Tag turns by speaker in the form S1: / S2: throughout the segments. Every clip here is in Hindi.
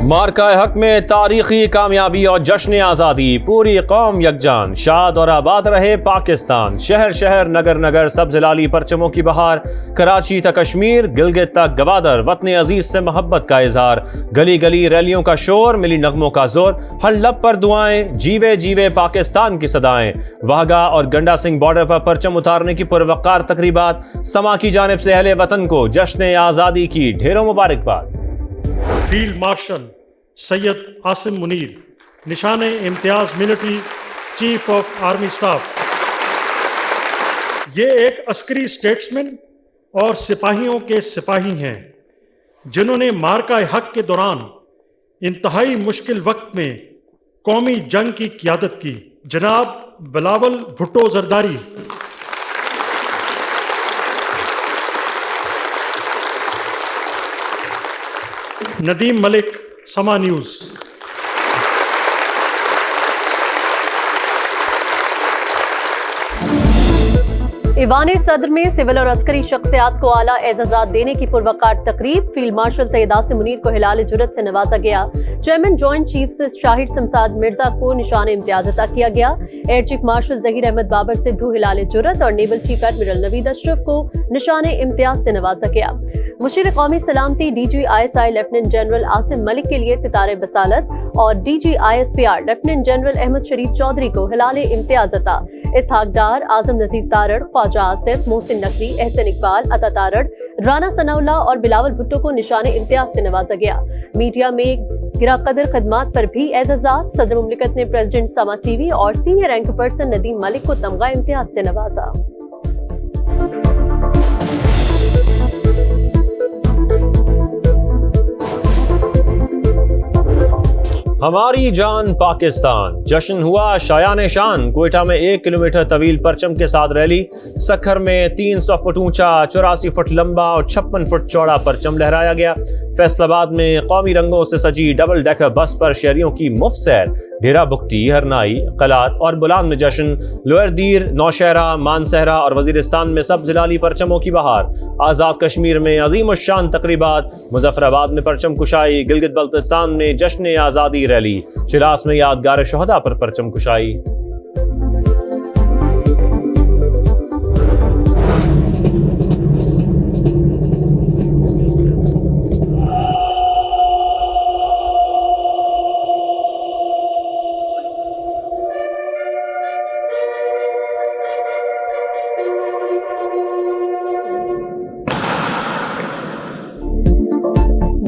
S1: मार्का हक में तारीखी कामयाबी और जश्न आज़ादी, पूरी कौम यकजान, शाद और आबाद रहे पाकिस्तान। शहर शहर नगर नगर सब जिलाली परचमों की बहार, कराची तक कश्मीर, गिलगित तक गवादर, वतन अजीज से मोहब्बत का इजहार। गली गली रैलियों का शोर, मिली नगमों का जोर, हर लब पर दुआएं, जीवे जीवे पाकिस्तान की सदाएं। वाहगा और गंडा सिंह बॉर्डर पर परचम उतारने की पुरवकार तकरीबात, समा की जानिब से अहले वतन को जश्न आज़ादी की ढेरों मुबारकबाद।
S2: फील्ड मार्शल सैयद आसिम मुनीर, निशाने Imtiaz military chief of army staff. ये एक अस्करी स्टेट्समैन और सिपाहियों के सिपाही हैं जिन्होंने मार्का हक के दौरान इंतहाई मुश्किल वक्त में कौमी जंग की क़ियादत की। जनाब बिलावल भुट्टो जरदारी, नदीम मलिक, समा न्यूज़।
S3: ईवान सदर में सिविल और अस्करी शख्सियात को आला एजाज़ात देने की पुरवकार तकरीब। फील्ड मार्शल सैयद आसिम मुनीर को हिलाल जुरत से नवाजा गया। Chairman joint chiefs Shahid Shamshad Mirza को निशान इम्तियाज अता किया गया। Air chief marshal Zaheer Ahmed Babar Sidhu हिलाल जुरत और naval chief admiral Naveed Ashraf को निशान इम्तियाज से नवाजा गया। मुशीर कौमी सलामती DGISI lieutenant general Asim Malik के लिए सितारे बसालत और DGISPR लेफ्टिनेंट जनरल अहमद शरीफ चौधरी को हिलाल इम्तियाज अता। इसहाक डार, आजम नजीर तारड़, ख्वाजा आसिफ, मोहसिन नकवी, एहसन इकबाल, अता तारड़, राना सनाउल्लाह और बिलावल भुट्टो को निशान इम्तियाज से नवाजा गया। मीडिया में गिरा कदर खदमात पर भी एजाज़ात। सदर मुमलिकत ने प्रेसिडेंट समा TV और senior anchor person Nadeem Malik को तमगा इम्तियाज से नवाजा।
S1: हमारी जान पाकिस्तान, जश्न हुआ शायान शान। कोयटा में 1 किलोमीटर तवील परचम के साथ रैली। सखर में 300 फुट ऊंचा, 84 फुट लंबा और 56 फुट चौड़ा परचम लहराया गया। फैसलाबाद में कौमी रंगों से सजी डबल डेकर बस पर शहरियों की मुफ्त सैर। डेरा बुगटी, हरनाई, कलात और बुलान में जश्न। लोअर दीर, नौशहरा, मानसहरा और वजीरिस्तान में सब जिलाली परचमों की बहार। आज़ाद कश्मीर में अजीम शान तकरीबात। मुजफ्फराबाद में परचम कुशाई। गिलगित बल्तिस्तान में जश्न आज़ादी रैली। शिलास में यादगार शहदा पर परचम कुशाई।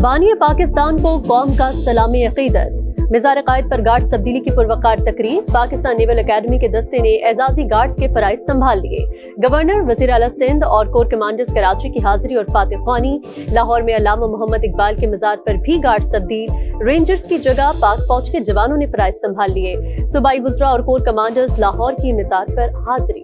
S3: बानी पाकिस्तान को कौम का सलामी अकीदत। मिज़ार कायद पर गार्ड तब्दीली की पुरवकार तकरीब। पाकिस्तान नेवल अकेडमी के दस्ते ने एजाजी गार्ड्स के फराइज संभाल लिए। गवर्नर, वज़ीर आला सिंध और कोर कमांडर्स कराची की हाजिरी और फातिह ख्वानी। लाहौर में अल्लामा मोहम्मद इकबाल के मज़ार पर भी गार्ड्स तब्दील। रेंजर्स की जगह पाक फौज के जवानों ने फराइज संभाल लिए। सूबाई वुज़रा और कोर कमांडर्स लाहौर की मज़ार पर हाजिरी।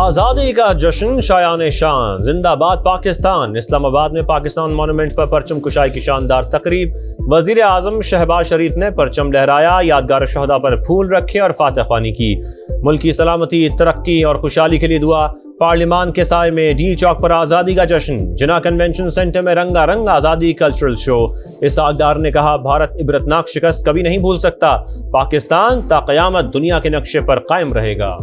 S1: आज़ादी का जश्न शायान शान, जिंदाबाद पाकिस्तान। इस्लामाबाद में पाकिस्तान मॉन्यूमेंट पर परचम कुशाई की शानदार तकरीब। वजीर आजम शहबाज शरीफ ने परचम लहराया, यादगार शहदा पर फूल रखे और फातिह ख्वानी की। मुल्क की सलामती, तरक्की और खुशहाली के लिए दुआ। पार्लियामान के साय में डी चौक पर आज़ादी का जश्न। जिना कन्वेंशन सेंटर में रंगा रंग आज़ादी कल्चरल शो। इसहाक डार ने कहा, भारत इबरतनाक शिकस्त कभी नहीं भूल सकता। पाकिस्तान ता क़यामत दुनिया के नक्शे पर कायम रहेगा।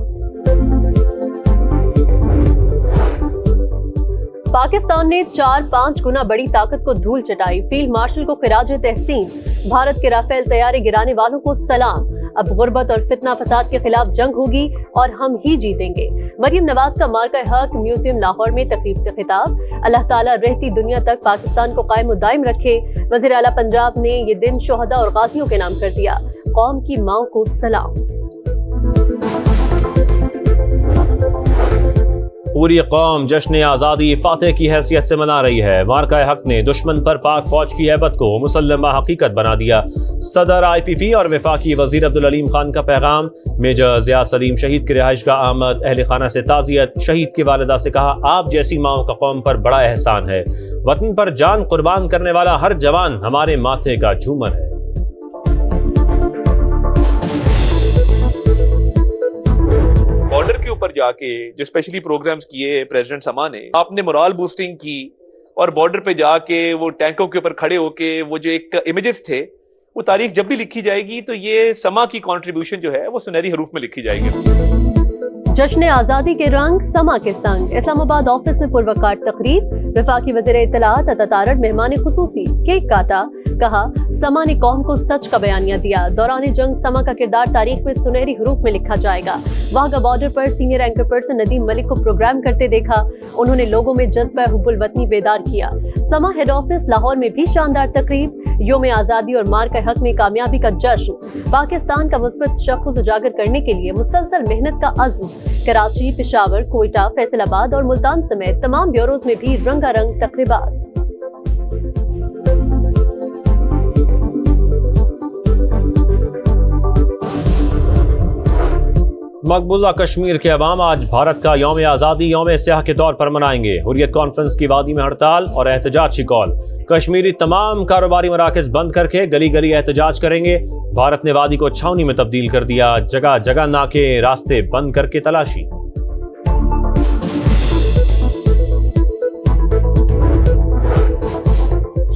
S3: पाकिस्तान ने 4-5 गुना बड़ी ताकत को धूल चटाई। फील्ड मार्शल को खिराज तहसीन। भारत के राफेल तैयारे गिराने वालों को सलाम। अब गुर्बत और फितना फसाद के खिलाफ जंग होगी और हम ही जीतेंगे। मरियम नवाज का मार्का हक म्यूजियम लाहौर में तकरीब से खिताब। अल्लाह ताला रहती दुनिया तक पाकिस्तान को कायम दायम रखे। वज़ीर आला पंजाब ने ये दिन शोहदा और गाजियों के नाम कर दिया। कौम की माओ को सलाम।
S1: पूरी कौम जश्न आज़ादी फातेह की हैसियत से मना रही है। मार्का हक ने दुश्मन पर पाक फौज की हैबत को मुसल्लमा हकीकत बना दिया। सदर IPP और वफाकी वजीर अब्दुल अलीम खान का पैगाम। मेजर ज़िया सलीम शहीद की रिहाइशगाह आमद। अहल खाना से ताज़ियत। शहीद की वालिदा से कहा, आप जैसी माओ का कौम पर बड़ा एहसान है। वतन पर जान कुर्बान करने वाला हर जवान हमारे माथे का झूमर है।
S4: बॉर्डर के ऊपर जाके जो स्पेशली प्रोग्राम्स किए प्रेसिडेंट समा ने, आपने मोरल बूस्टिंग की और बॉर्डर पे जाके वो टैंकों के ऊपर खड़े होके वो जो एक इमेजेस थे, वो तारीख जब भी लिखी जाएगी तो ये समा की कंट्रीब्यूशन जो है वो सुनहरी हरूफ में लिखी जाएगी।
S3: जश्न आज़ादी के रंग समा के संग। इस्लामाबाद ऑफिस में पुरवकार तकरीब। वफाकी वज़ीर इत्तलात अता तारड़ मेहमान खुसूसी। केक काटा। कहा, समा ने कौम को सच का बयानिया दिया। दौरान जंग समा का किरदार तारीख में सुनहरी हरूफ में लिखा जाएगा। वाघा बॉर्डर पर senior anchor person Nadeem Malik को प्रोग्राम करते देखा। उन्होंने लोगों में जज्बा हुब्बुल वतनी बेदार किया। समा हेड ऑफिस लाहौर में भी शानदार तकरीब। योम आज़ादी और मार्का हक में कामयाबी का जश्न। पाकिस्तान का मुस्बत शख्स उजागर करने के लिए मुसलसल मेहनत का अज़्म। कराची, पेशावर, कोयटा, फैसलाबाद और मुल्तान समेत तमाम ब्यूरोज में भी रंगारंग तकरीबात।
S1: मकबूजा कश्मीर के अवाम आज भारत का यौम आज़ादी यौम स्याह के तौर पर मनाएंगे। हुर्रियत कॉन्फ्रेंस की वादी में हड़ताल और एहतजाज की कॉल। कश्मीरी तमाम कारोबारी मराकज़ बंद करके गली गली एहतजाज करेंगे। भारत ने वादी को छावनी में तब्दील कर दिया। जगह जगह नाके, रास्ते बंद करके तलाशी।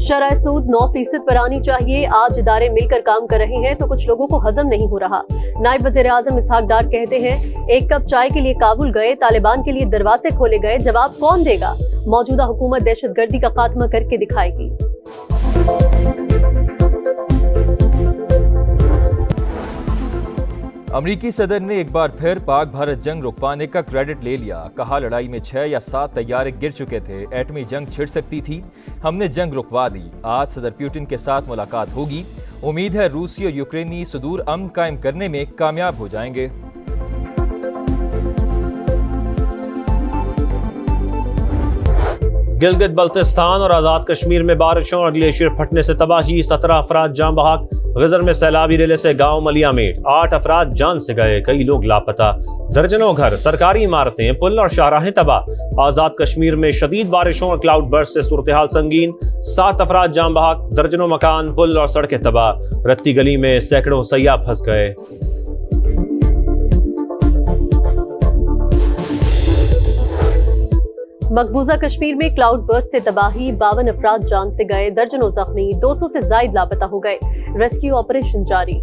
S3: शरह सूद 9% पर आनी चाहिए। आज इदारे मिलकर काम कर रहे हैं तो कुछ लोगों को हजम नहीं हो रहा। नायब वज़ीर आज़म इसहाक डार कहते हैं, एक कप चाय के लिए काबुल गए, तालिबान के लिए दरवाजे खोले गए, जवाब कौन देगा? मौजूदा हुकूमत दहशतगर्दी का खात्मा करके दिखाएगी।
S5: अमरीकी सदर ने एक बार फिर पाक भारत जंग रुकवाने का क्रेडिट ले लिया। कहा, लड़ाई में 6 या 7 तैयारे गिर चुके थे, एटमी जंग छिड़ सकती थी, हमने जंग रुकवा दी। आज सदर पुतिन के साथ मुलाकात होगी। उम्मीद है रूसी और यूक्रेनी सुदूर अमन कायम करने में कामयाब हो जाएंगे।
S1: गिलगित बल्तिस्तान और आज़ाद कश्मीर में बारिशों और ग्लेशियर फटने से तबाही। 17 अफराद जान बहक। गजर में सैलाबी रेले से गांव मलिया मेट। 8 अफराद जान से गए, कई लोग लापता। दर्जनों घर, सरकारी इमारतें, पुल और शाहराहें तबाह। आज़ाद कश्मीर में शदीद बारिशों और क्लाउड बर्स्ट से सूरत हाल संगीन। 7 अफराद जान बहक। दर्जनों मकान, पुल और सड़कें तबाह। रत्ती गली में सैकड़ों सयाह फंस गए।
S3: मकबूजा कश्मीर में क्लाउड बर्स्ट से तबाही। 52 अफराद जान से गए, दर्जनों जख्मी, 200 से जायद लापता हो गए। रेस्क्यू ऑपरेशन जारी।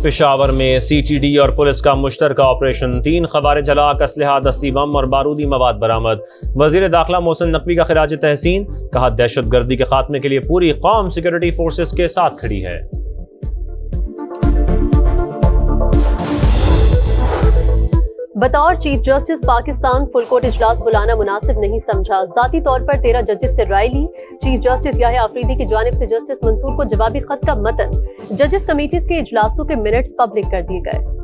S1: पेशावर में CTD और पुलिस का मुश्तरका ऑपरेशन। 3 खवारिज हलाक, असलहा, दस्ती बम और बारूदी मवाद बरामद। वजीर दाखिला मोहसिन नकवी का खिराज तहसीन। कहा, दहशतगर्दी के खात्मे के लिए पूरी कौम सिक्योरिटी फोर्सेस के साथ खड़ी है।
S3: बतौर chief justice Pakistan full court इजलास बुलाना मुनासिब नहीं समझा। जाती तौर पर 13 जजेस से राय ली। चीफ जस्टिस याह्या अफरीदी की जानिब से जस्टिस मंसूर को जवाबी खत का मतन। जजेस कमेटीज के इजलासों के मिनट्स पब्लिक कर दिए गए।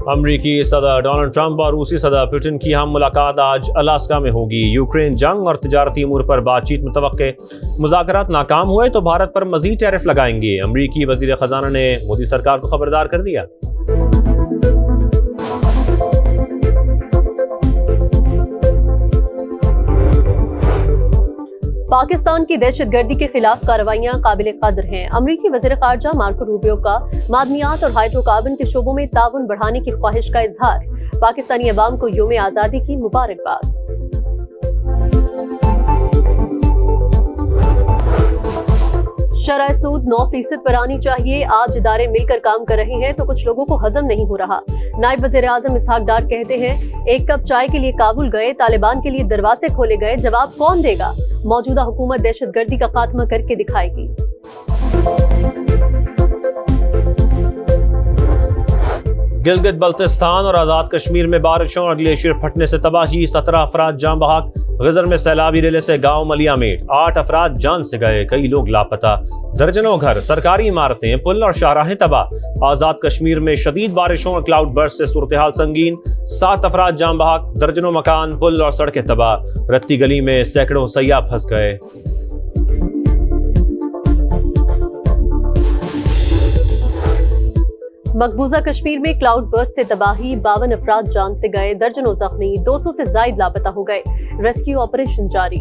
S1: अमरीकी सदर डोनाल्ड ट्रंप और रूसी सदर पुतिन की हम मुलाकात आज अलास्का में होगी। यूक्रेन जंग और तिजारती अमूर पर बातचीत मुतवक्के। मुज़ाकरात नाकाम हुए तो भारत पर मजीद टैरिफ लगाएंगे। अमरीकी वजीर खजाना ने मोदी सरकार को खबरदार कर दिया।
S3: पाकिस्तान की दहशतगर्दी के खिलाफ कार्रवाइयां काबिल कदर हैं। अमरीकी वज़ीर ख़ारजा मार्को रूबियो का मादनियात और हाइड्रोकार्बन के शोबों में ताउन बढ़ाने की ख्वाहिश का इजहार। पाकिस्तानी अवाम को यौम आज़ादी की मुबारकबाद। शरह सूद 9% पर आनी चाहिए। आज इदारे मिलकर काम कर रहे हैं तो कुछ लोगों को हजम नहीं हो रहा। नायब वज़ीर आज़म इसहाक डार कहते हैं, एक कप चाय के लिए काबुल गए, तालिबान के लिए दरवाजे खोले गए, जवाब कौन देगा? मौजूदा हुकूमत दहशतगर्दी का खात्मा करके दिखाएगी।
S1: गिलगित बल्तिस्तान और आजाद कश्मीर में बारिशों और ग्लेशियर फटने से तबाही, 17 अफराद जान बहक। गजर में सैलाबी रेले से गांव मलिया मेट, 8 अफराद जान से गए, कई लोग लापता। दर्जनों घर, सरकारी इमारतें, पुल और शाहराहें तबाह। आजाद कश्मीर में शदीद बारिशों और क्लाउड बर्स्ट से सूरत हाल संगीन, 7 अफराद जान बहक, दर्जनों मकान, पुल और सड़कें तबाह। रत्ती गली में सैकड़ों सयाह फंस गए।
S3: मकबूजा कश्मीर में क्लाउड बर्स्ट से तबाही, 52 अफराद जान से गए, दर्जनों जख्मी, 200 से ज्यादा लापता हो गए। रेस्क्यू ऑपरेशन जारी।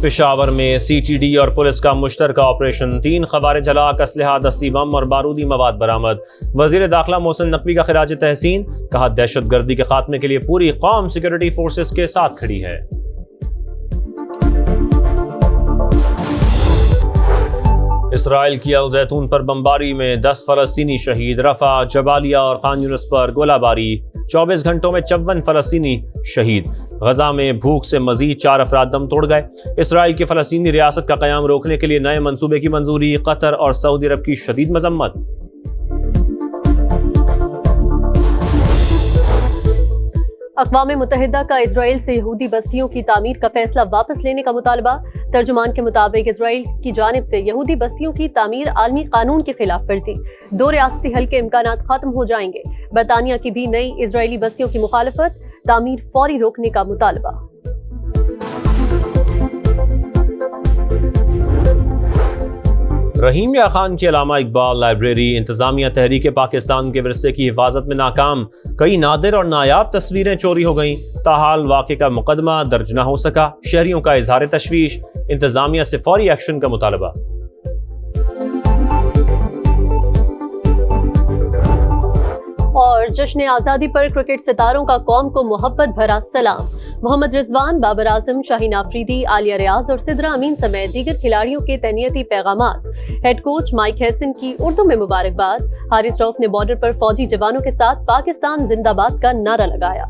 S1: पेशावर में सीटीडी और पुलिस का मुश्तरका ऑपरेशन, 3 ख़वारिज हलाक, असलहा, दस्ती बम और बारूदी मवाद बरामद। वज़ीर दाखिला मोहसिन नकवी का खिराज तहसीन, कहा दहशतगर्दी के खात्मे के लिए पूरी कौम सिक्योरिटी फोर्सेस के साथ खड़ी है। इसराइल की अल जैतून पर बमबारी में 10 फलस्तीनी शहीद। रफा, जबालिया और खान यूनिस पर गोलाबारी, 24 घंटों में 54 फलस्तीनी शहीद। गजा में भूख से मजीद 4 अफराद दम तोड़ गए। इसराइल की फलस्तीनी रियासत का क़याम रोकने के लिए नए मंसूबे की मंजूरी। कतर और सऊदी अरब की शदीद मजम्मत।
S3: अक़वाम मुत्तहिदा का इजराइल से यहूदी बस्तियों की तामीर का फैसला वापस लेने का मुतालबा। तर्जुमान के मुताबिक इजराइल की जानिब से यहूदी बस्तियों की तामीर आलमी कानून की खिलाफ वर्जी, 2 रियासती हल के इम्कानात खत्म हो जाएंगे। बरतानिया की भी नई इजरायली बस्तियों की मुखालफत, तामीर फौरी रोकने का मुतालबा।
S1: रहीम या खान की अलामा इकबाल लाइब्रेरी, इंतजामिया तहरीक पाकिस्तान के विरसे की हिफाजत में नाकाम। कई नादिर और नायाब तस्वीरें चोरी हो गईं। ताहाल वाक़े का मुकदमा दर्ज न हो सका। शहरियों का इजहार तशवीश, इंतजामिया से फौरी एक्शन का मुतालबा।
S3: और जश्न आज़ादी पर क्रिकेट सितारों का कौम को मोहब्बत भरा सलाम। मोहम्मद रिजवान, बाबर आजम, शाहीन आफरीदी, आलिया रियाज और सिद्रा अमीन समेत दीगर खिलाड़ियों के तहनीती पैगामात। हेड कोच माइक हैसन की उर्दू में मुबारकबाद। हारिस रऊफ ने बॉर्डर पर फौजी जवानों के साथ पाकिस्तान जिंदाबाद का नारा लगाया।